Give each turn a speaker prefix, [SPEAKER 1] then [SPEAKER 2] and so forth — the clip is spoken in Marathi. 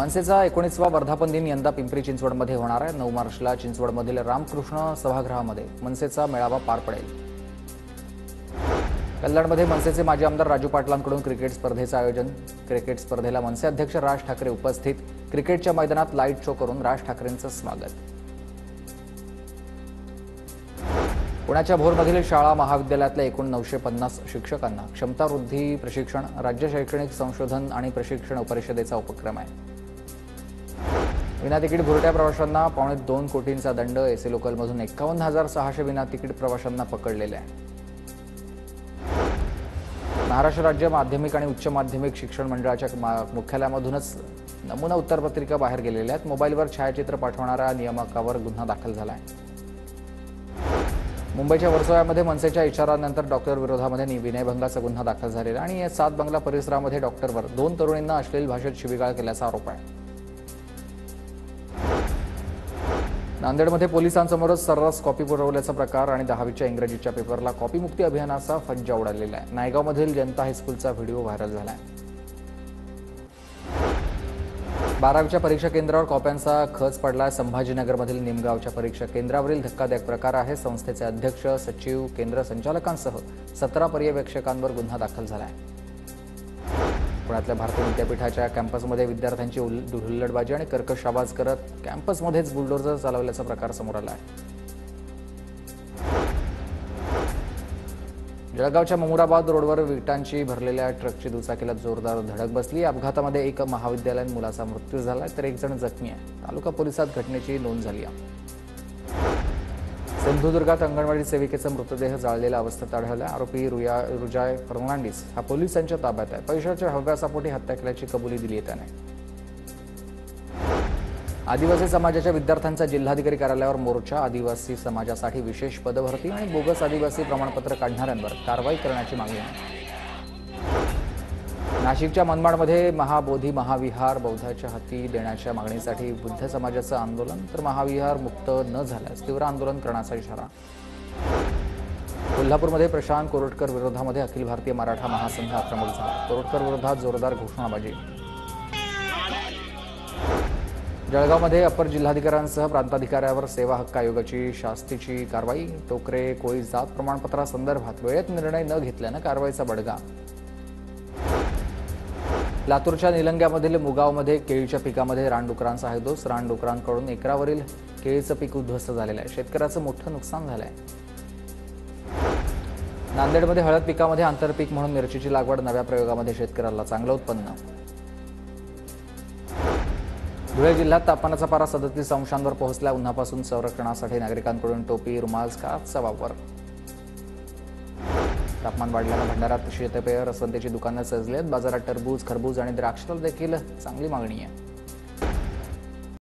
[SPEAKER 1] मनसेचा 19वा वर्धापन दिन यंदा पिंपरी चिंचवडमध्ये होणार आहे। 9 मार्चला चिंचवडमधील रामकृष्ण सभागृहामध्ये मनसेचा मेळावा पार पडेल। कल्याणमध्ये मनसेचे माजी आमदार राजू पाटलांकडून क्रिकेट स्पर्धेचं आयोजन। क्रिकेट स्पर्धेला मनसे अध्यक्ष राज ठाकरे उपस्थित। क्रिकेटच्या मैदानात लाईट शो करून राज ठाकरेंचं स्वागत। पुण्याच्या भोरमधील शाळा महाविद्यालयातल्या एकूण 950 शिक्षकांना क्षमतावृद्धी प्रशिक्षण राज्य शैक्षणिक संशोधन आणि प्रशिक्षण परिषदेचा उपक्रम आहे। विना तिकीट भुरट्या प्रवाशांना 2.25 कोटींचा दंड। एसी लोकलमधून 51,600 विना तिकीट प्रवाशांना पकडलेले आहे। महाराष्ट्र राज्य माध्यमिक आणि उच्च माध्यमिक शिक्षण मंडळाच्या मुख्यालयामधूनच नमुना उत्तरपत्रिका बाहेर गेलेल्या आहेत। मोबाईलवर छायाचित्र पाठवणाऱ्या नियामकावर गुन्हा दाखल झाला आहे। मुंबईच्या वर्सोव्यामध्ये मनसेच्या इशाऱ्यानंतर डॉक्टर विरोधामध्ये विनयभंगाचा गुन्हा दाखल झालेला आणि 7 बंगला परिसरामध्ये डॉक्टरवर 2 तरुणींना अश्लील भाषेत शिवीगाळ केल्याचा आरोप आहे। नांदेडमध्ये पोलिसांसमोरच सर्रास कॉपी पुरवल्याचा प्रकार आणि 10वीच्या इंग्रजीच्या पेपरला कॉपीमुक्ती अभियानाचा फज्जा उडालेला आहे। नायगावमधील जनता हायस्कूलचा व्हिडिओ व्हायरल झाला आहे। 12वीच्या परीक्षा केंद्रावर कॉप्यांचा खच पडला। संभाजीनगरमधील निमगावच्या परीक्षा केंद्रावरील धक्कादायक प्रकार आहे। संस्थेचे अध्यक्ष सचिव केंद्र संचालकांसह 17 पर्यवेक्षकांवर गुन्हा दाखल झाला आहे। पुण्यातल्या भारतीय विद्यापीठाच्या कॅम्पसमध्ये विद्यार्थ्यांची हुल्लडबाजी आणि कर्कश आवाज करत कॅम्पसमध्येच बुलडोझर चालवल्याचा प्रकार समोर आला आहे। जळगावच्या ममुराबाद रोडवर विटांची भरलेल्या ट्रकची दुचाकीला जोरदार धडक बसली। अपघातामध्ये एक महाविद्यालयीन मुलाचा मृत्यू झाला तर एक जण जखमी आहे। तालुका पोलिसात घटनेची नोंद झाली आहे। सिंधुदुर्गात अंगणवाडी सेविकेचा मृतदेह जाळलेल्या अवस्थेत आढळला। आरोपी रुजाय फर्नांडिस हा पोलिसांच्या ताब्यात आहे। पैशाच्या हव्यासापोटी हत्या केल्याची कबुली दिली आहे त्याने। आदिवासी समाजाच्या विद्यार्थ्यांचा जिल्हाधिकारी कार्यालयावर मोर्चा। आदिवासी समाजासाठी विशेष पदभरती आणि बोगस आदिवासी प्रमाणपत्र काढणाऱ्यांवर कारवाई करण्याची मागणी आहे। नाशिकच्या मनमाडमध्ये महाबोधी महाविहार बौद्धाच्या हाती देण्याच्या मागणीसाठी बुद्ध समाजाचं आंदोलन तर महाविहार मुक्त न झाल्यास तीव्र आंदोलन करण्याचा इशारा। कोल्हापूरमध्ये प्रशांत कोरोटकर विरोधामध्ये अखिल भारतीय मराठा महासंघ आक्रमक झाला। कोरोटकर विरोधात जोरदार घोषणाबाजी। जळगावमध्ये अपर जिल्हाधिकाऱ्यांसह प्रांताधिकाऱ्यावर सेवा हक्क आयोगाची शास्तीची कारवाई। टोकरे कोळी जात प्रमाणपत्रासंदर्भात वेळेत निर्णय न घेतल्यानं कारवाईचा बडगा। लातूरच्या निलंग्यामधील मुगावमध्ये केळीच्या पिकामध्ये रानडुकरांचा हैदोस। रानडुकरांकडून एकरावरील केळीचं पीक उद्ध्वस्त झालेलं आहे। शेतकऱ्याचं मोठं नुकसान झालंय। नांदेडमध्ये हळद पिकामध्ये आंतरपीक म्हणून मिरचीची लागवड। नव्या प्रयोगामध्ये शेतकऱ्याला चांगलं उत्पन्न। धुळे जिल्ह्यात तापमानाचा पारा 37 अंशांवर पोहोचला। उन्हापासून संरक्षणासाठी नागरिकांकडून टोपी रुमाल स्कार्फचा वापर। तापमान वाढल्यानं भंडाऱ्यात शीतपेय रसवंतीची दुकानं सजली आहेत। बाजारात टरबूज खरबूज आणि द्राक्षाला देखील चांगली मागणी आहे।